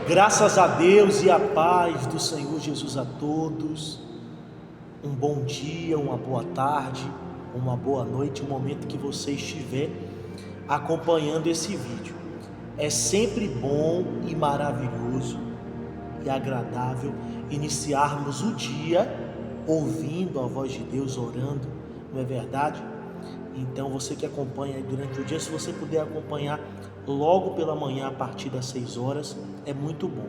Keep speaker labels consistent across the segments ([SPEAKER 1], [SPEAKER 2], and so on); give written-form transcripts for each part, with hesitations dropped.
[SPEAKER 1] Graças a Deus e a paz do Senhor Jesus a todos. Um bom dia, uma boa tarde, uma boa noite, o momento que você estiver acompanhando esse vídeo. É sempre bom e maravilhoso e agradável iniciarmos o dia ouvindo a voz de Deus, orando, não é verdade? Então você que acompanha aí durante o dia, se você puder acompanhar logo pela manhã a partir das 6 horas, é muito bom.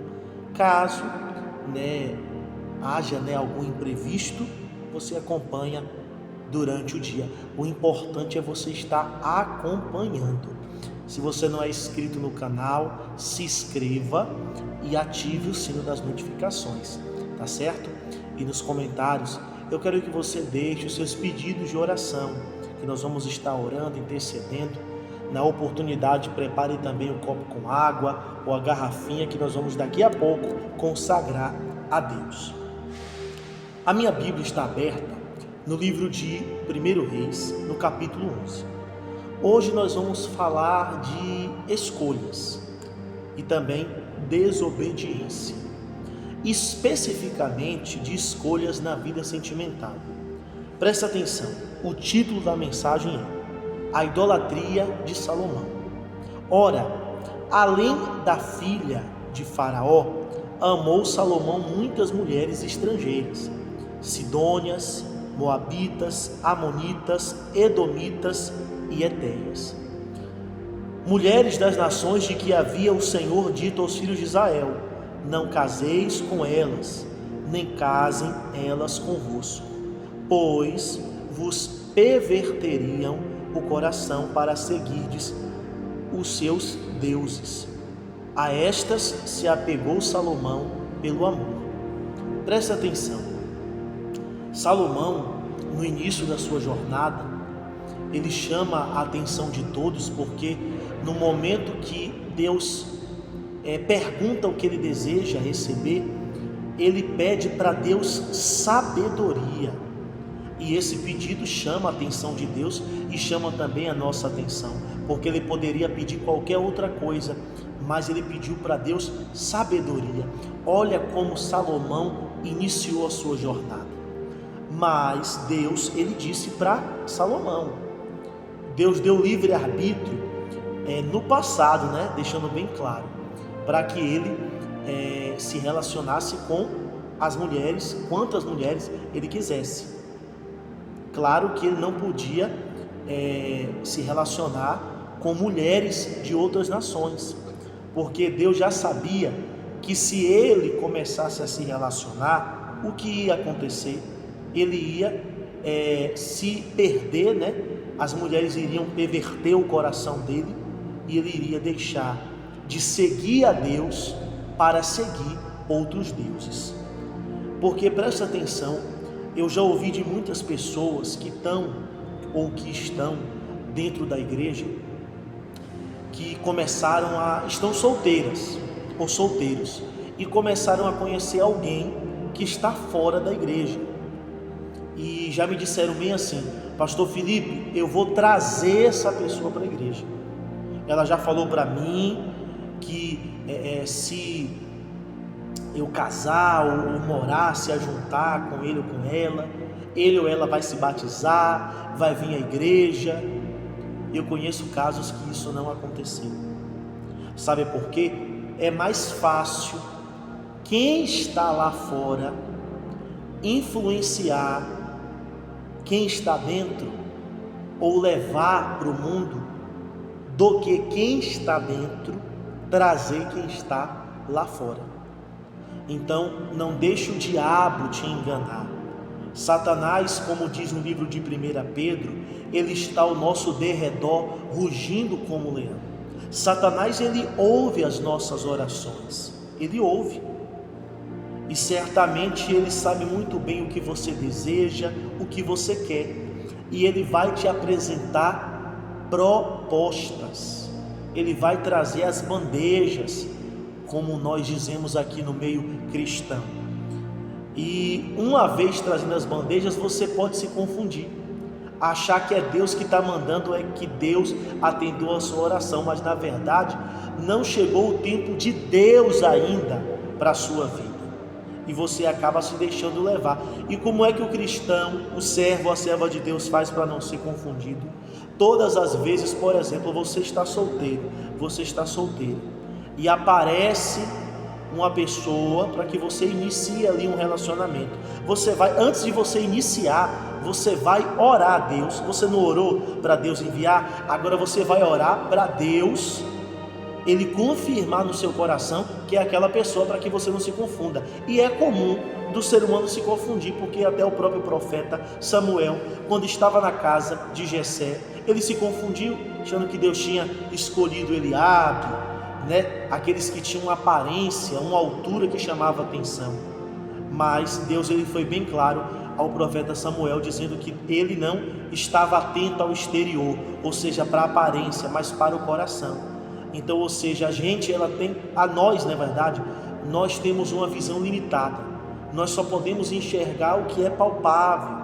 [SPEAKER 1] Caso haja algum imprevisto, você acompanha durante o dia. O importante é você estar acompanhando. Se você não é inscrito no canal, se inscreva e ative o sino das notificações, tá certo? E nos comentários eu quero que você deixe os seus pedidos de oração, que nós vamos estar orando, intercedendo. Na oportunidade, prepare também o copo com água ou a garrafinha que nós vamos daqui a pouco consagrar a Deus. A minha Bíblia está aberta no livro de 1 Reis, no capítulo 11. Hoje nós vamos falar de escolhas e também desobediência, especificamente de escolhas na vida sentimental. Presta atenção, o título da mensagem é A Idolatria de Salomão. Ora, além da filha de Faraó, amou Salomão muitas mulheres estrangeiras, sidônias, moabitas, amonitas, edomitas e etéias, mulheres das nações de que havia o Senhor dito aos filhos de Israel: não caseis com elas, nem casem elas convosco, pois vos perverteriam o coração para seguirdes os seus deuses. A estas se apegou Salomão pelo amor. Presta atenção. Salomão, no início da sua jornada, ele chama a atenção de todos, porque no momento que Deus pergunta o que ele deseja receber, ele pede para Deus sabedoria. E esse pedido chama a atenção de Deus e chama também a nossa atenção, porque ele poderia pedir qualquer outra coisa, mas ele pediu para Deus sabedoria. Olha como Salomão iniciou a sua jornada. Mas Deus, ele disse para Salomão, Deus deu livre-arbítrio no passado, deixando bem claro, para que ele se relacionasse com as mulheres, quantas mulheres ele quisesse. Claro que ele não podia se relacionar com mulheres de outras nações, porque Deus já sabia que se ele começasse a se relacionar, o que ia acontecer? Ele ia se perder, as mulheres iriam perverter o coração dele e ele iria deixar de seguir a Deus para seguir outros deuses. Porque presta atenção, eu já ouvi de muitas pessoas que estão ou que estão dentro da igreja, que estão solteiras ou solteiros e começaram a conhecer alguém que está fora da igreja. E já me disseram bem assim: Pastor Felipe, eu vou trazer essa pessoa para a igreja. Ela já falou para mim que se eu casar ou morar, se ajuntar com ele ou com ela, ele ou ela vai se batizar, vai vir à igreja. Eu conheço casos que isso não aconteceu. Sabe por quê? É mais fácil quem está lá fora influenciar quem está dentro ou levar para o mundo do que quem está dentro trazer quem está lá fora. Então não deixe o diabo te enganar. Satanás, como diz no livro de 1 Pedro, ele está ao nosso derredor rugindo como leão. Satanás, ele ouve as nossas orações, ele ouve, e certamente ele sabe muito bem o que você deseja, o que você quer, e ele vai te apresentar propostas, ele vai trazer as bandejas, como nós dizemos aqui no meio cristão. E uma vez trazendo as bandejas, você pode se confundir. achar que é Deus que está mandando, é que Deus atendeu a sua oração, mas na verdade não chegou o tempo de Deus ainda para a sua vida, e você acaba se deixando levar. E como é que o cristão, o servo, a serva de Deus faz para não ser confundido? Todas as vezes, por exemplo, você está solteiro, e aparece uma pessoa para que você inicie ali um relacionamento. Você vai, antes de você iniciar, você vai orar a Deus. Você não orou para Deus enviar? Agora você vai orar para Deus, Ele confirmar no seu coração que é aquela pessoa, para que você não se confunda. E é comum do ser humano se confundir, porque até o próprio profeta Samuel, quando estava na casa de Jessé, ele se confundiu, achando que Deus tinha escolhido Eliabe, aqueles que tinham uma aparência, uma altura que chamava atenção. Mas Deus, ele foi bem claro ao profeta Samuel, dizendo que ele não estava atento ao exterior, ou seja, para a aparência, mas para o coração. Então, ou seja, nós, na verdade, nós temos uma visão limitada. Nós só podemos enxergar o que é palpável,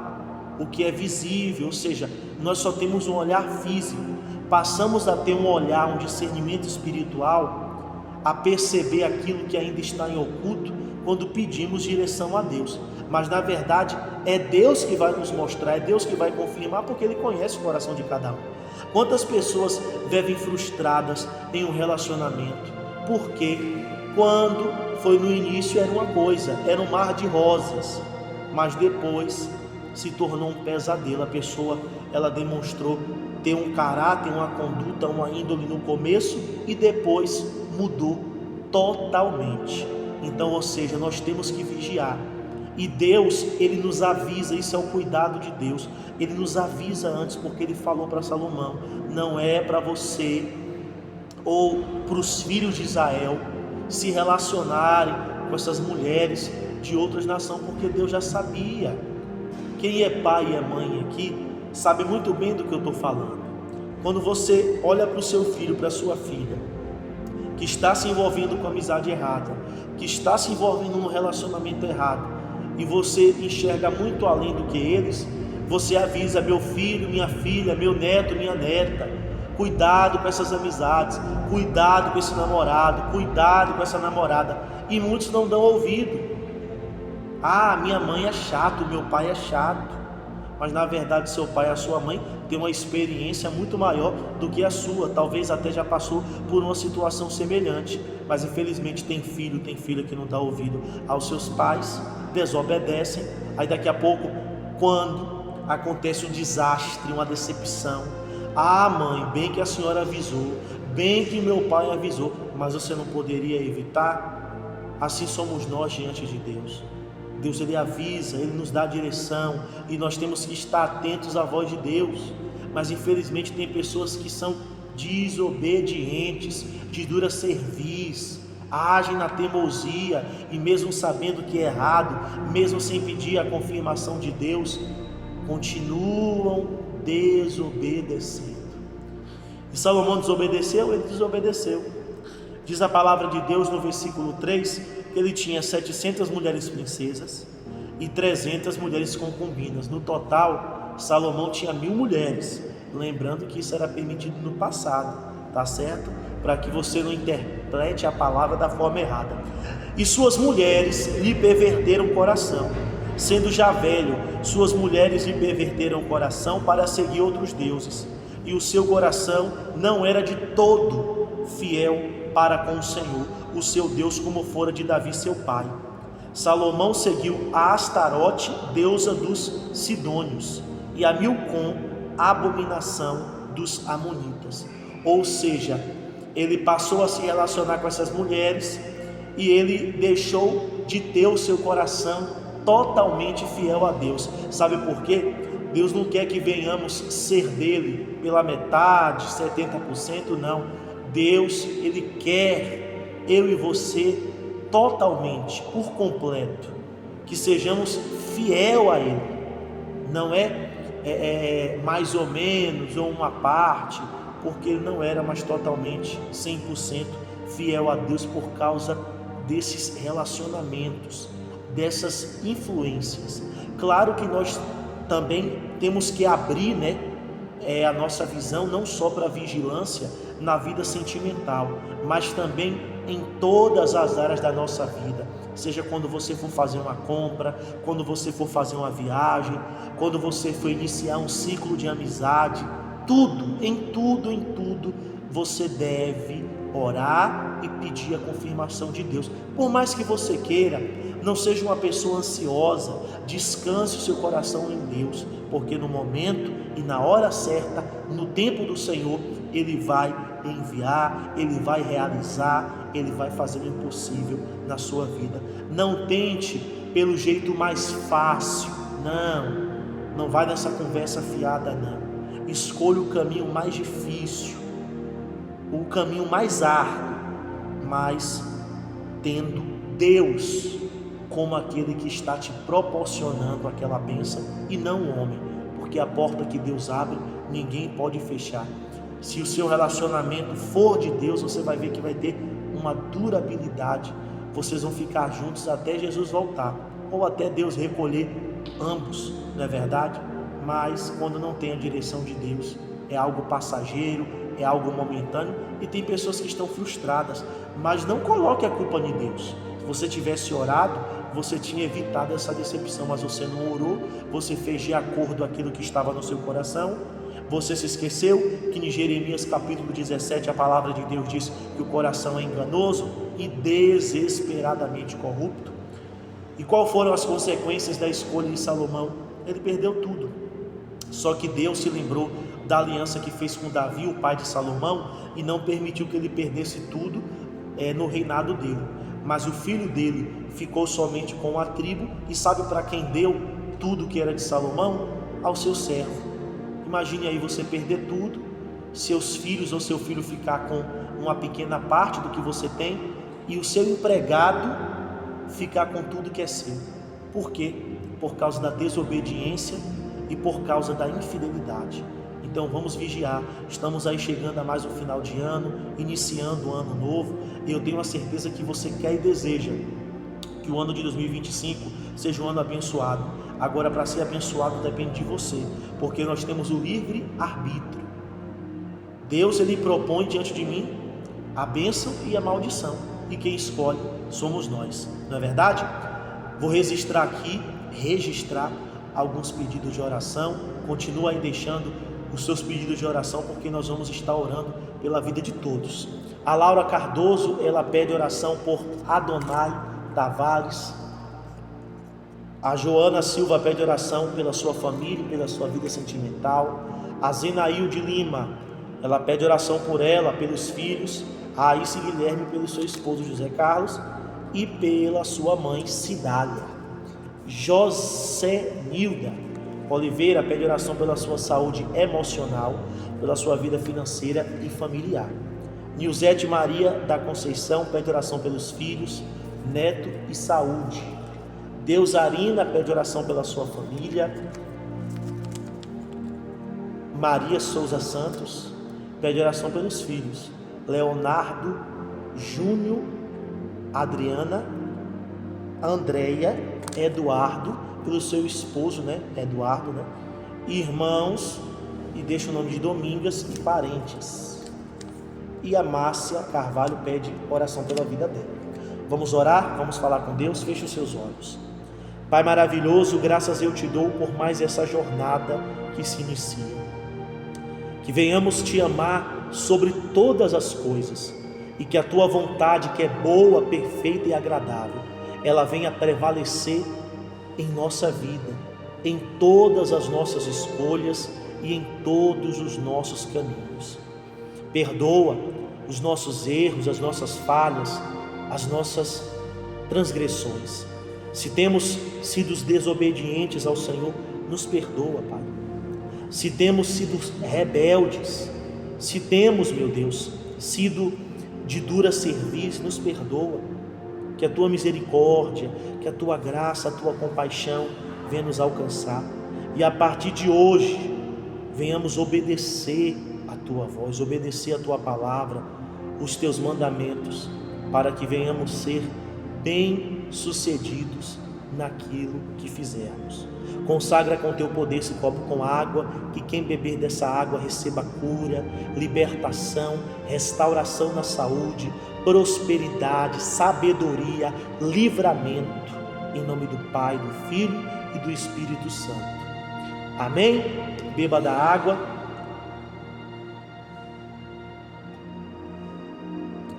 [SPEAKER 1] o que é visível, ou seja, nós só temos um olhar físico. Passamos a ter um olhar, um discernimento espiritual, a perceber aquilo que ainda está em oculto, quando pedimos direção a Deus. Mas na verdade é Deus que vai nos mostrar, é Deus que vai confirmar, porque Ele conhece o coração de cada um. Quantas pessoas vivem frustradas em um relacionamento? Porque quando foi no início era uma coisa, era um mar de rosas, mas depois se tornou um pesadelo. A pessoa, ela demonstrou ter um caráter, uma conduta, uma índole no começo e depois mudou totalmente. Então, ou seja, nós temos que vigiar. E Deus, Ele nos avisa, isso é o cuidado de Deus. Ele nos avisa antes, porque Ele falou para Salomão: não é para você ou para os filhos de Israel se relacionarem com essas mulheres de outras nações, porque Deus já sabia. Quem é pai e é mãe aqui sabe muito bem do que eu estou falando. Quando você olha para o seu filho, para a sua filha, que está se envolvendo com amizade errada, que está se envolvendo num relacionamento errado, e você enxerga muito além do que eles, você avisa: meu filho, minha filha, meu neto, minha neta, cuidado com essas amizades, cuidado com esse namorado, cuidado com essa namorada. E muitos não dão ouvido. Ah, minha mãe é chato, meu pai é chato. Mas na verdade seu pai e a sua mãe têm uma experiência muito maior do que a sua. Talvez até já passou por uma situação semelhante. Mas infelizmente tem filho, tem filha que não dá ouvido aos seus pais, desobedecem. Aí daqui a pouco, quando acontece um desastre, uma decepção: ah, mãe, bem que a senhora avisou, bem que meu pai avisou, mas você não poderia evitar? Assim somos nós diante de Deus. Deus, Ele avisa, Ele nos dá a direção, e nós temos que estar atentos à voz de Deus. Mas infelizmente tem pessoas que são desobedientes, de dura cerviz, agem na teimosia, e mesmo sabendo que é errado, mesmo sem pedir a confirmação de Deus, continuam desobedecendo. E Salomão desobedeceu, ele desobedeceu. Diz a palavra de Deus no versículo 3, que ele tinha 700 mulheres princesas e 300 mulheres concubinas. No total, Salomão tinha 1000 mulheres. Lembrando que isso era permitido no passado, tá certo? Para que você não interprete a palavra da forma errada. E suas mulheres lhe perverteram o coração. Sendo já velho, suas mulheres lhe perverteram o coração para seguir outros deuses. E o seu coração não era de todo fiel para com o Senhor, o seu Deus, como fora de Davi seu pai. Salomão seguiu a Astarote, deusa dos Sidônios, e a Milcom, abominação dos Amonitas. Ou seja, ele passou a se relacionar com essas mulheres, e ele deixou de ter o seu coração totalmente fiel a Deus. Sabe por quê? Deus não quer que venhamos ser dele pela metade, 70%, não. Deus, Ele quer eu e você totalmente, por completo, que sejamos fiel a Ele. Não é mais ou menos, ou uma parte, porque ele não era mais totalmente 100% fiel a Deus por causa desses relacionamentos, dessas influências. Claro que nós também temos que abrir, né, a nossa visão não só para vigilância na vida sentimental, mas também em todas as áreas da nossa vida. Seja quando você for fazer uma compra, quando você for fazer uma viagem, quando você for iniciar um ciclo de amizade, em tudo, você deve orar e pedir a confirmação de Deus. Por mais que você queira, não seja uma pessoa ansiosa, descanse o seu coração em Deus, porque no momento e na hora certa, no tempo do Senhor, Ele vai enviar, Ele vai realizar, Ele vai fazer o impossível na sua vida. Não tente pelo jeito mais fácil, não vai nessa conversa fiada, não. Escolha o caminho mais difícil, o caminho mais árduo, mas tendo Deus como aquele que está te proporcionando aquela bênção e não o homem, porque a porta que Deus abre, ninguém pode fechar. Se o seu relacionamento for de Deus, você vai ver que vai ter uma durabilidade, vocês vão ficar juntos até Jesus voltar, ou até Deus recolher ambos, não é verdade? Mas quando não tem a direção de Deus, é algo passageiro, é algo momentâneo, e tem pessoas que estão frustradas, mas não coloque a culpa em Deus. Se você tivesse orado, você tinha evitado essa decepção, mas você não orou, você fez de acordo aquilo que estava no seu coração. Você se esqueceu que em Jeremias capítulo 17 a palavra de Deus diz que o coração é enganoso e desesperadamente corrupto. E qual foram as consequências da escolha de Salomão? Ele perdeu tudo. Só que Deus se lembrou da aliança que fez com Davi, o pai de Salomão, e não permitiu que ele perdesse tudo no reinado dele. Mas o filho dele ficou somente com a tribo, e sabe para quem deu tudo que era de Salomão? Ao seu servo. Imagine aí você perder tudo, seus filhos ou seu filho ficar com uma pequena parte do que você tem, e o seu empregado ficar com tudo que é seu. Por quê? Por causa da desobediência e por causa da infidelidade. Então vamos vigiar. Estamos aí chegando a mais um final de ano, iniciando o ano novo, e eu tenho a certeza que você quer e deseja que o ano de 2025 seja um ano abençoado. Agora, para ser abençoado depende de você, porque nós temos o livre arbítrio. Deus, Ele propõe diante de mim a bênção e a maldição, e quem escolhe somos nós, não é verdade? Vou registrar alguns pedidos de oração. Continua aí deixando os seus pedidos de oração, porque nós vamos estar orando pela vida de todos. A Laura Cardoso, ela pede oração por Adonai Tavares. A Joana Silva pede oração pela sua família, pela sua vida sentimental. A Zenailde Lima, ela pede oração por ela, pelos filhos. A Aíce Guilherme, pelo seu esposo José Carlos e pela sua mãe Cidália. José Nilda Oliveira pede oração pela sua saúde emocional, pela sua vida financeira e familiar. Nilzete Maria da Conceição pede oração pelos filhos, neto e saúde. Deusarina pede oração pela sua família. Maria Souza Santos pede oração pelos filhos, Leonardo, Júnior, Adriana, Andréia, Eduardo, pelo seu esposo, Eduardo, irmãos, e deixa o nome de Domingas, e parentes. E a Márcia Carvalho pede oração pela vida dela. Vamos orar, vamos falar com Deus. Feche os seus olhos. Pai maravilhoso, graças eu te dou por mais essa jornada que se inicia. Que venhamos te amar sobre todas as coisas, e que a tua vontade, que é boa, perfeita e agradável, ela venha prevalecer em nossa vida, em todas as nossas escolhas e em todos os nossos caminhos. Perdoa os nossos erros, as nossas falhas, as nossas transgressões. Se temos sido desobedientes ao Senhor, nos perdoa, Pai. Se temos sido rebeldes, se temos, meu Deus, sido de dura serviço, nos perdoa. Que a tua misericórdia, que a tua graça, a tua compaixão venha nos alcançar, e a partir de hoje venhamos obedecer a tua voz, obedecer a tua palavra, os teus mandamentos, para que venhamos ser bem-sucedidos naquilo que fizermos. Consagra com teu poder esse copo com água, que quem beber dessa água receba cura, libertação, restauração na saúde, prosperidade, sabedoria, livramento, em nome do Pai, do Filho e do Espírito Santo. Amém? Beba da água.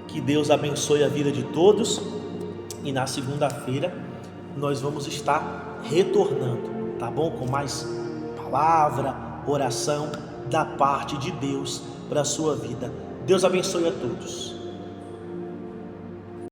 [SPEAKER 1] Que Deus abençoe a vida de todos. E na segunda-feira nós vamos estar retornando, tá bom? Com mais palavra, oração da parte de Deus para a sua vida. Deus abençoe a todos.